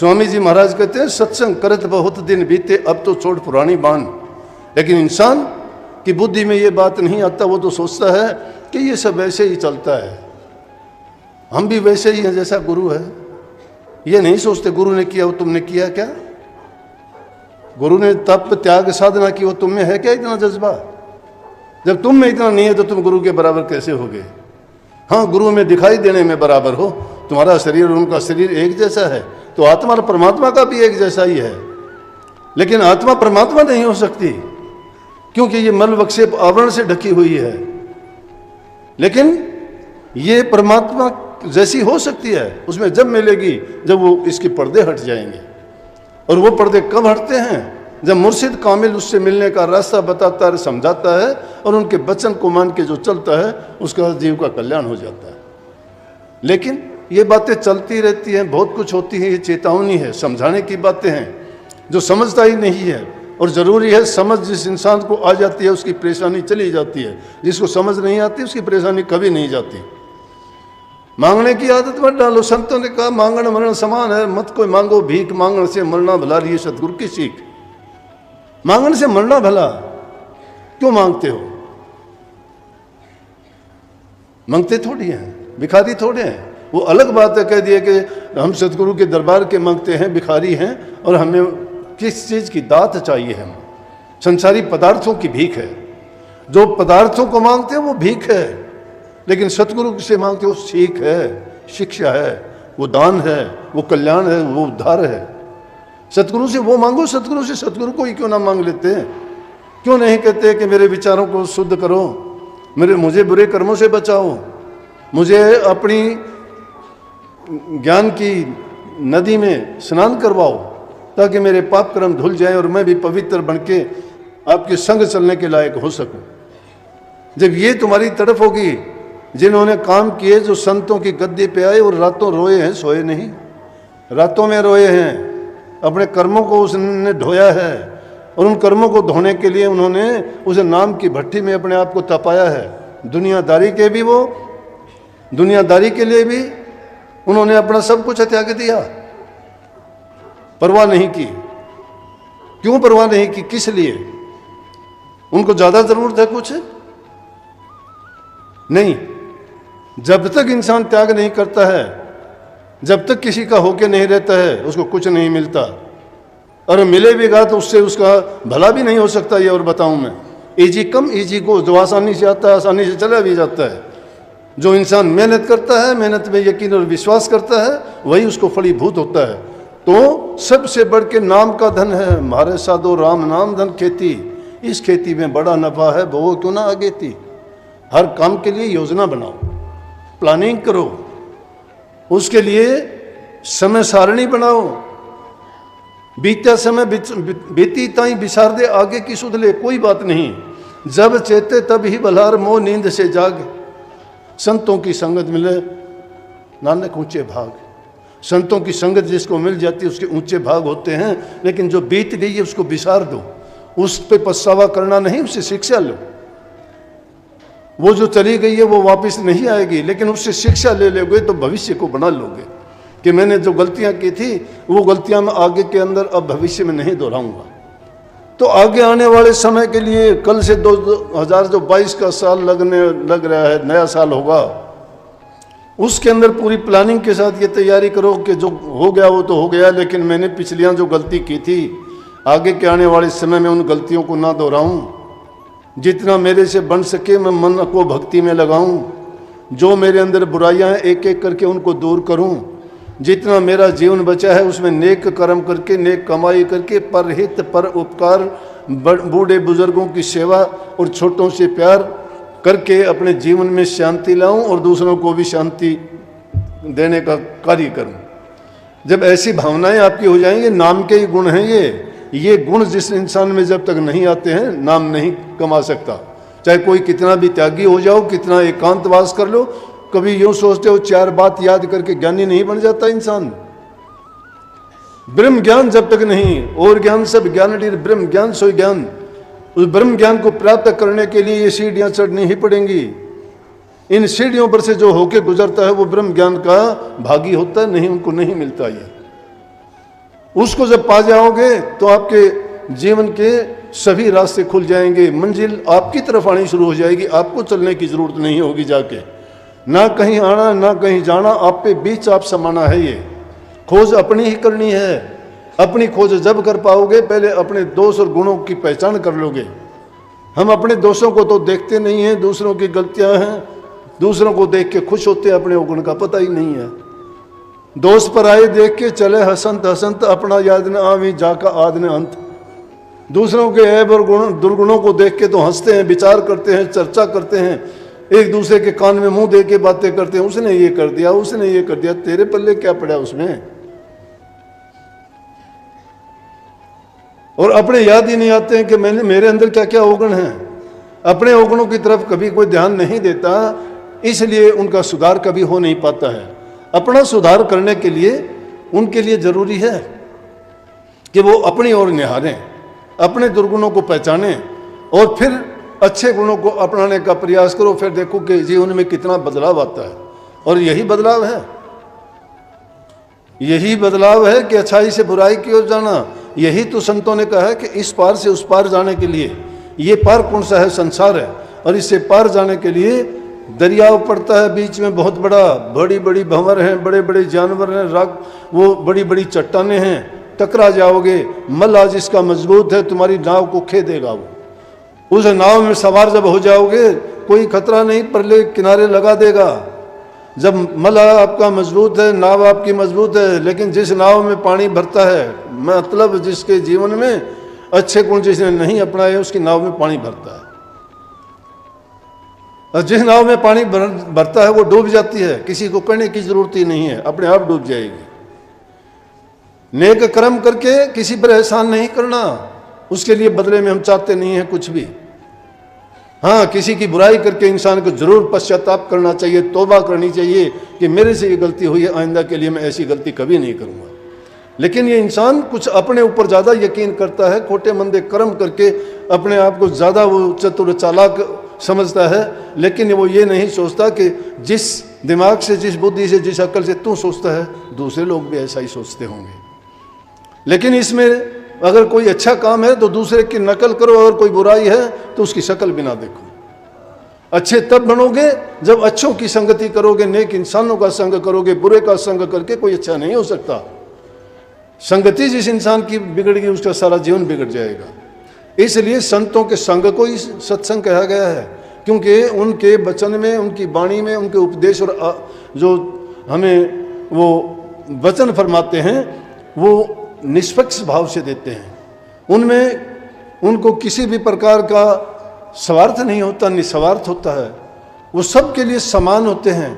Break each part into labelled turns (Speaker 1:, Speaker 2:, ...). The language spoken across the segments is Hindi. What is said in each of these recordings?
Speaker 1: स्वामी जी महाराज कहते हैं, सत्संग करत बहुत दिन बीते, अब तो छोड़ पुरानी बान। लेकिन इंसान की बुद्धि में ये बात नहीं आता, वो तो सोचता है कि ये सब वैसे ही चलता है, हम भी वैसे ही हैं जैसा गुरु है। ये नहीं सोचते गुरु ने किया वो तुमने किया क्या, गुरु ने तप त्याग साधना की वो तुम में है क्या इतना जज्बा? जब तुम में इतना नहीं है तो तुम गुरु के बराबर कैसे होगे? हाँ, गुरु में दिखाई देने में बराबर हो, तुम्हारा शरीर और उनका शरीर एक जैसा है, तो आत्मा और परमात्मा का भी एक जैसा ही है। लेकिन आत्मा परमात्मा नहीं हो सकती, क्योंकि ये मल वक्षेप आवरण से ढकी हुई है। लेकिन ये परमात्मा जैसी हो सकती है, उसमें जब मिलेगी जब वो इसके पर्दे हट जाएंगे। और वो पर्दे कब हटते हैं? जब मुर्शिद कामिल उससे मिलने का रास्ता बताता है, समझाता है, और उनके वचन को मान के जो चलता है उसका जीव का कल्याण हो जाता है। लेकिन ये बातें चलती रहती हैं, बहुत कुछ होती है, ये चेतावनी है, समझाने की बातें हैं जो समझता ही नहीं है। और ज़रूरी है समझ, जिस इंसान को आ जाती है उसकी परेशानी चली जाती है, जिसको समझ नहीं आती उसकी परेशानी कभी नहीं जाती। मांगने की आदत मत डालो। संतों ने कहा मांगण मरण समान है, मत कोई मांगो भीख, मांगण से मरना भला, रही सतगुरु की सीख। मांगण से मरना भला, क्यों मांगते हो? मांगते थोड़ी हैं, भिखारी थोड़े हैं। वो अलग बात है, कह दिए कि हम सतगुरु के दरबार के मांगते हैं, भिखारी हैं, और हमें किस चीज़ की दात चाहिए? हम संसारी पदार्थों की भीख है। जो पदार्थों को मांगते हैं वो भीख है, लेकिन सतगुरु से मांगते हो सीख है, शिक्षा है, वो दान है, वो कल्याण है, वो उद्धार है। सतगुरु से वो मांगो, सतगुरु से सतगुरु को ही क्यों ना मांग लेते हैं? क्यों नहीं कहते कि मेरे विचारों को शुद्ध करो, मुझे बुरे कर्मों से बचाओ, मुझे अपनी ज्ञान की नदी में स्नान करवाओ, ताकि मेरे पाप कर्म धुल जाएं और मैं भी पवित्र बनके आपके संग चलने के लायक हो सकूं। जब ये तुम्हारी तरफ होगी, जिन्होंने काम किए, जो संतों की गद्दी पे आए और रातों रोए हैं, सोए नहीं, रातों में रोए हैं, अपने कर्मों को उसने ढोया है, और उन कर्मों को धोने के लिए उन्होंने उस नाम की भट्टी में अपने आप को तपाया है। दुनियादारी के भी वो, दुनियादारी के लिए भी उन्होंने अपना सब कुछ त्याग दिया, परवाह नहीं की। क्यों परवाह नहीं की? किस लिए? उनको ज्यादा जरूरत है कुछ? नहीं। जब तक इंसान त्याग नहीं करता है, जब तक किसी का होके नहीं रहता है, उसको कुछ नहीं मिलता। और मिले भी गा तो उससे उसका भला भी नहीं हो सकता। ये और बताऊं मैं, इजी कम इजी को, जो आसानी से आता है आसानी से चला भी जाता है। जो इंसान मेहनत करता है, मेहनत में यकीन और विश्वास करता है, वही उसको फलीभूत होता है। तो सबसे बढ़ के नाम का धन है। हमारे साधो राम नाम धन खेती, इस खेती में बड़ा नफा है, वो क्यों ना आगे थी। हर काम के लिए योजना बनाओ, प्लानिंग करो, उसके लिए समय सारणी बनाओ। बीता समय बीती ताई बिसार दे, आगे की सुध ले, कोई बात नहीं। जब चेते तब ही बल्हार, मोह नींद से जाग। संतों की संगत मिले नानक ऊंचे भाग। संतों की संगत जिसको मिल जाती है उसके ऊंचे भाग होते हैं। लेकिन जो बीत गई है उसको बिसार दो, उस पर पछतावा करना नहीं, उससे शिक्षा लो। वो जो चली गई है वो वापस नहीं आएगी, लेकिन उससे शिक्षा ले लोगे तो भविष्य को बना लोगे कि मैंने जो गलतियां की थी वो गलतियां मैं आगे के अंदर अब भविष्य में नहीं दोहराऊंगा। तो आगे आने वाले समय के लिए, कल से 2022 का साल लग रहा है, नया साल होगा, उसके अंदर पूरी प्लानिंग के साथ ये तैयारी करो कि जो हो गया वो तो हो गया, लेकिन मैंने पिछलियां जो गलती की थी आगे के आने वाले समय में उन गलतियों को ना दोहराऊं। जितना मेरे से बन सके मैं मन को भक्ति में लगाऊं। जो मेरे अंदर बुराइयां हैं एक एक करके उनको दूर करूं। जितना मेरा जीवन बचा है उसमें नेक कर्म करके, नेक कमाई करके, परहित पर उपकार, बूढ़े बुजुर्गों की सेवा और छोटों से प्यार करके अपने जीवन में शांति लाऊं और दूसरों को भी शांति देने का कार्य करूं। जब ऐसी भावनाएं आपकी हो जाएंगी, नाम के ही गुण हैं ये गुण जिस इंसान में जब तक नहीं आते हैं नाम नहीं कमा सकता। चाहे कोई कितना भी त्यागी हो जाओ, कितना एकांतवास कर लो। कभी यूं सोचते हो 4 बात याद करके ज्ञानी नहीं बन जाता इंसान। ब्रह्म ज्ञान जब तक नहीं, और ज्ञान सब ज्ञान ब्रह्म ज्ञान सोई ज्ञान। उस ब्रह्म ज्ञान को प्राप्त करने के लिए ये सीढ़ियां चढ़नी ही पड़ेंगी। इन सीढ़ियों पर से जो होके गुजरता है वो ब्रह्म ज्ञान का भागी होता है, नहीं उनको नहीं मिलता ये। उसको जब पा जाओगे तो आपके जीवन के सभी रास्ते खुल जाएंगे, मंजिल आपकी तरफ आनी शुरू हो जाएगी, आपको चलने की जरूरत नहीं होगी जाके, ना कहीं आना ना कहीं जाना, आप पे बीच आप समाना है। ये खोज अपनी ही करनी है। अपनी खोज जब कर पाओगे, पहले अपने दोष और गुणों की पहचान कर लोगे। हम अपने दोषों को तो देखते नहीं हैं, दूसरों की गलतियां हैं, दूसरों को देख के खुश होते हैं, अपने गुण का पता ही नहीं है। दोष पर आए देख के चले हसंत हसंत, अपना याद न आवी जाका आद न अंत। दूसरों के ऐब और गुण दुर्गुणों को देख के तो हंसते हैं, विचार करते हैं, चर्चा करते हैं, एक दूसरे के कान में मुंह दे के बातें करते हैं, उसने ये कर दिया, उसने ये कर दिया। तेरे पल्ले क्या पड़ा उसमें? और अपने याद ही नहीं आते हैं कि मेरे अंदर क्या क्या अवगुण हैं। अपने अवगुणों की तरफ कभी कोई ध्यान नहीं देता, इसलिए उनका सुधार कभी हो नहीं पाता है। अपना सुधार करने के लिए उनके लिए जरूरी है कि वो अपनी ओर निहारें, अपने दुर्गुणों को पहचानें और फिर अच्छे गुणों को अपनाने का प्रयास करो। फिर देखो कि जीवन में कितना बदलाव आता है। और यही बदलाव है, यही बदलाव है कि अच्छाई से बुराई की ओर जाना। यही तो संतों ने कहा है कि इस पार से उस पार जाने के लिए, ये पार कौन सा है? संसार है। और इससे पार जाने के लिए दरियाव पड़ता है, बीच में बहुत बड़ा, बड़ी बड़ी भंवर हैं, बड़े बड़े जानवर हैं, राग वो बड़ी बड़ी चट्टानें हैं, टकरा जाओगे। मल्ला जिसका मजबूत है तुम्हारी नाव को खे देगा। वो उस नाव में सवार जब हो जाओगे कोई खतरा नहीं, परले किनारे लगा देगा। जब मल्ला आपका मजबूत है, नाव आपकी मजबूत है, लेकिन जिस नाव में पानी भरता है, मतलब जिसके जीवन में अच्छे गुण जिसने नहीं अपनाए उसकी नाव में पानी भरता है। और जिस नाव में पानी भरता है वो डूब जाती है, किसी को करने की जरूरत ही नहीं है, अपने आप डूब जाएगी। नेक कर्म करके किसी पर एहसान नहीं करना, उसके लिए बदले में हम चाहते नहीं है कुछ भी। हाँ, किसी की बुराई करके इंसान को जरूर पश्चाताप करना चाहिए, तौबा करनी चाहिए कि मेरे से ये गलती हुई है, आइंदा के लिए मैं ऐसी गलती कभी नहीं करूँगा। लेकिन ये इंसान कुछ अपने ऊपर ज़्यादा यकीन करता है, खोटे मंदे कर्म करके अपने आप को ज़्यादा वो चतुर चालाक समझता है, लेकिन वो ये नहीं सोचता कि जिस दिमाग से, जिस बुद्धि से, जिस अक्ल से तू सोचता है, दूसरे लोग भी ऐसा ही सोचते होंगे। लेकिन इसमें अगर कोई अच्छा काम है तो दूसरे की नकल करो, अगर कोई बुराई है तो उसकी शक्ल भी ना देखो। अच्छे तब बनोगे जब अच्छों की संगति करोगे, नेक इंसानों का संग करोगे। बुरे का संग करके कोई अच्छा नहीं हो सकता। संगति जिस इंसान की बिगड़ गई उसका सारा जीवन बिगड़ जाएगा। इसलिए संतों के संग को ही सत्संग कहा गया है, क्योंकि उनके वचन में, उनकी वाणी में, उनके उपदेश और जो हमें वो वचन फरमाते हैं वो निष्पक्ष भाव से देते हैं। उनमें उनको किसी भी प्रकार का स्वार्थ नहीं होता, निस्वार्थ होता है। वो सबके लिए समान होते हैं,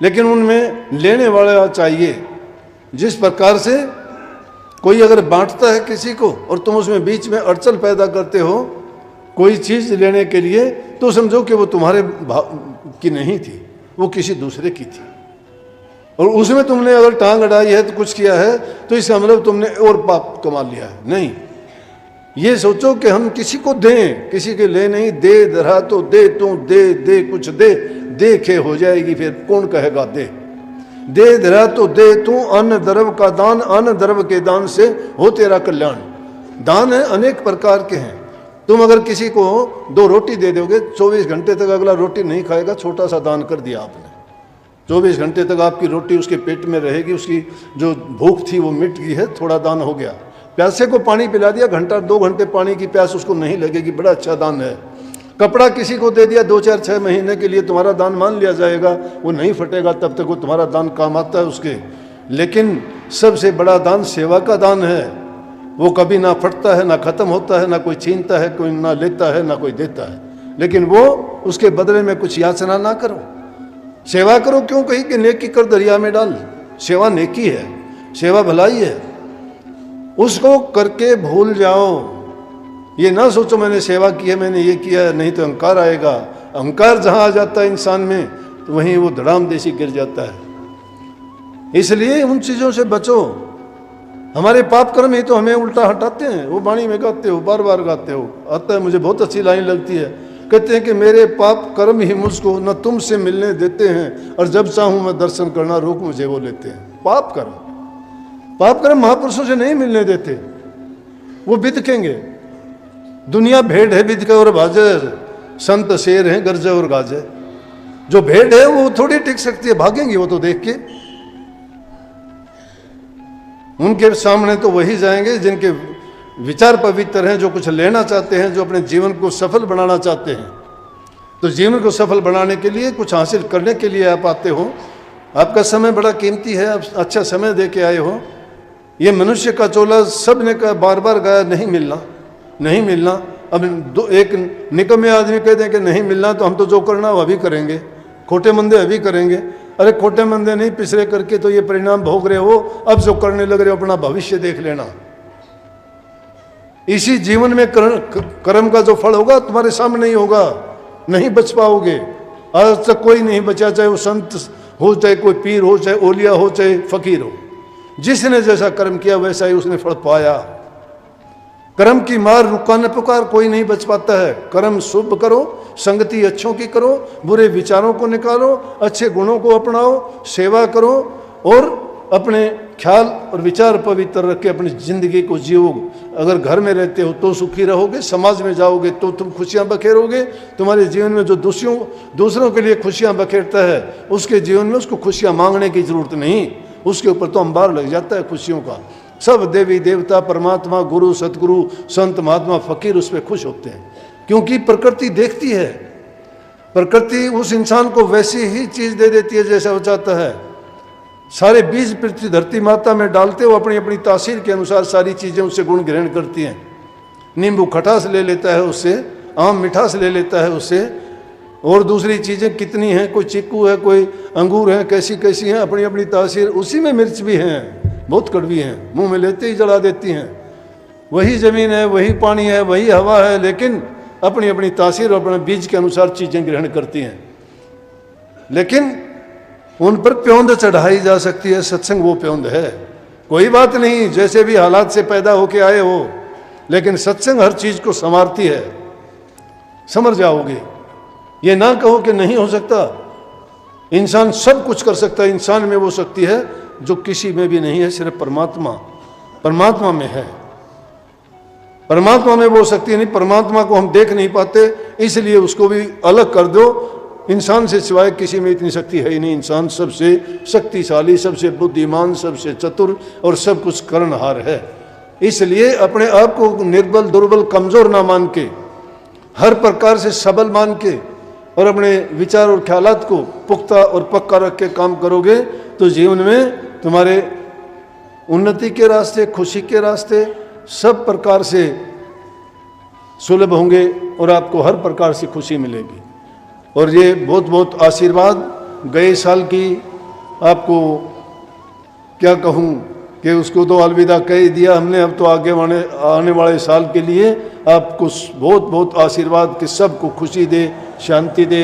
Speaker 1: लेकिन उनमें लेने वाला चाहिए। जिस प्रकार से कोई अगर बांटता है किसी को और तुम उसमें बीच में अड़चन पैदा करते हो कोई चीज़ लेने के लिए, तो समझो कि वो तुम्हारे की नहीं थी, वो किसी दूसरे की थी। और उसमें तुमने अगर टांग अड़ाई है तो कुछ किया है, तो इसका मतलब तुमने और पाप कमा लिया है। नहीं, ये सोचो कि हम किसी को दें, किसी के ले नहीं। दे दरा तो दे, तू दे दे कुछ दे, देखे हो जाएगी फिर कौन कहेगा दे। दे दरा तो दे तू, अन्न द्रव का दान, अन्न द्रव के दान से हो तेरा कल्याण। दान है अनेक प्रकार के हैं। तुम अगर किसी को 2 रोटी दे दोगे, 24 घंटे तक अगला रोटी नहीं खाएगा, छोटा सा दान कर दिया आपने। 24 घंटे तक आपकी रोटी उसके पेट में रहेगी, उसकी जो भूख थी वो मिट गई है, थोड़ा दान हो गया। प्यासे को पानी पिला दिया, घंटा 2 घंटे पानी की प्यास उसको नहीं लगेगी, बड़ा अच्छा दान है। कपड़ा किसी को दे दिया 2, 4, 6 महीने के लिए, तुम्हारा दान मान लिया जाएगा, वो नहीं फटेगा तब तक वो तुम्हारा दान काम आता है उसके। लेकिन सबसे बड़ा दान सेवा का दान है। वो कभी ना फटता है, ना खत्म होता है, ना कोई छीनता है, कोई ना लेता है, ना कोई देता है। लेकिन वो उसके बदले में कुछ याचना ना करो, सेवा करो। क्यों कही कि नेकी कर दरिया में डाल। सेवा नेकी है, सेवा भलाई है, उसको करके भूल जाओ। ये ना सोचो मैंने सेवा की है, मैंने ये किया है, नहीं तो अहंकार आएगा। अहंकार जहाँ आ जाता है इंसान में तो वहीं वो धड़ाम देसी गिर जाता है। इसलिए उन चीज़ों से बचो। हमारे पाप कर्म ही तो हमें उल्टा हटाते हैं। वो वाणी में गाते हो, बार बार गाते हो, आता है, मुझे बहुत अच्छी लाइन लगती है। कहते हैं कि मेरे पाप कर्म ही मुझको न तुमसे मिलने देते हैं, और जब चाहूँ मैं दर्शन करना रोक मुझे वो लेते हैं। पाप कर्म पाप कर्म महापुरुषों से नहीं मिलने देते, वो बिदकेंगे। दुनिया भेड़ है बिदके और भाजे, संत शेर हैं गरजे और गाजे। जो भेड़ है वो थोड़ी टिक सकती है, भागेंगी वो तो देख के। उनके सामने तो वही जाएंगे जिनके विचार पवित्र हैं, जो कुछ लेना चाहते हैं, जो अपने जीवन को सफल बनाना चाहते हैं। तो जीवन को सफल बनाने के लिए, कुछ हासिल करने के लिए आप आते हो। आपका समय बड़ा कीमती है, आप अच्छा समय दे के आए हो। ये मनुष्य का चोला सब ने कहा, बार बार गाया, नहीं मिलना, नहीं मिलना। अब एक निकम्मे आदमी कह दें कि नहीं मिलना, तो हम तो जो करना वो अभी करेंगे, खोटे मंदे अभी करेंगे। अरे खोटे मंदे नहीं, पिछले करके तो ये परिणाम भोग रहे हो, अब जो करने लग रहे हो अपना भविष्य देख लेना। इसी जीवन में कर्म का जो फल होगा तुम्हारे सामने ही होगा, नहीं बच पाओगे। आज तक कोई नहीं बचा, चाहे वो संत हो, चाहे कोई पीर हो, चाहे ओलिया हो, चाहे फकीर हो। जिसने जैसा कर्म किया वैसा ही उसने फल पाया। कर्म की मार रुका न पुकार, कोई नहीं बच पाता है। कर्म शुभ करो, संगति अच्छों की करो, बुरे विचारों को निकालो, अच्छे गुणों को अपनाओ, सेवा करो और अपने ख्याल और विचार पवित्र रख के अपनी जिंदगी को जियो। अगर घर में रहते हो तो सुखी रहोगे, समाज में जाओगे तो तुम खुशियां बखेरोगे। तुम्हारे जीवन में जो दूसरों के लिए खुशियां बखेरता है, उसके जीवन में उसको खुशियां मांगने की जरूरत नहीं, उसके ऊपर तो अंबार लग जाता है खुशियों का। सब देवी देवता, परमात्मा, गुरु, सतगुरु, संत, महात्मा, फकीर उस पर खुश होते हैं, क्योंकि प्रकृति देखती है। प्रकृति उस इंसान को वैसी ही चीज दे देती है जैसा वो चाहता है। सारे बीज पृथ्वी धरती माता में डालते हो, अपनी अपनी तासीर के अनुसार सारी चीजें उससे गुण ग्रहण करती हैं। नींबू खटास ले लेता है उससे, आम मिठास ले लेता है उससे, और दूसरी चीजें कितनी हैं, कोई चीकू है, कोई अंगूर है, कैसी कैसी हैं, अपनी अपनी तासीर। उसी में मिर्च भी हैं, बहुत कड़वी हैं, मुंह में लेते ही जला देती हैं। वही जमीन है, वही पानी है, वही हवा है, लेकिन अपनी अपनी तासीर और अपने बीज के अनुसार चीजें ग्रहण करती हैं। लेकिन उन पर प्योंद चढ़ाई जा सकती है, सत्संग वो प्योंद है। कोई बात नहीं, जैसे भी हालात से पैदा होके आए हो, लेकिन सत्संग हर चीज को संवारती है, समझ जाओगे। ये ना कहो कि नहीं हो सकता, इंसान सब कुछ कर सकता है। इंसान में वो शक्ति है जो किसी में भी नहीं है, सिर्फ परमात्मा में है। परमात्मा में वो शक्ति नहीं, परमात्मा को हम देख नहीं पाते, इसलिए उसको भी अलग कर दो। इंसान से सिवाय किसी में इतनी शक्ति है ही नहीं। इंसान सबसे शक्तिशाली, सबसे बुद्धिमान, सबसे चतुर और सब कुछ करनहार है। इसलिए अपने आप को निर्बल, दुर्बल, कमजोर ना मान के, हर प्रकार से सबल मान के और अपने विचार और ख्यालात को पुख्ता और पक्का रख के काम करोगे तो जीवन में तुम्हारे उन्नति के रास्ते, खुशी के रास्ते सब प्रकार से सुलभ होंगे और आपको हर प्रकार से खुशी मिलेगी। और ये बहुत बहुत आशीर्वाद गए साल की आपको क्या कहूँ कि उसको तो अलविदा कह ही दिया हमने। अब तो आगे आने वाले साल के लिए आपको बहुत बहुत आशीर्वाद कि सबको खुशी दे, शांति दे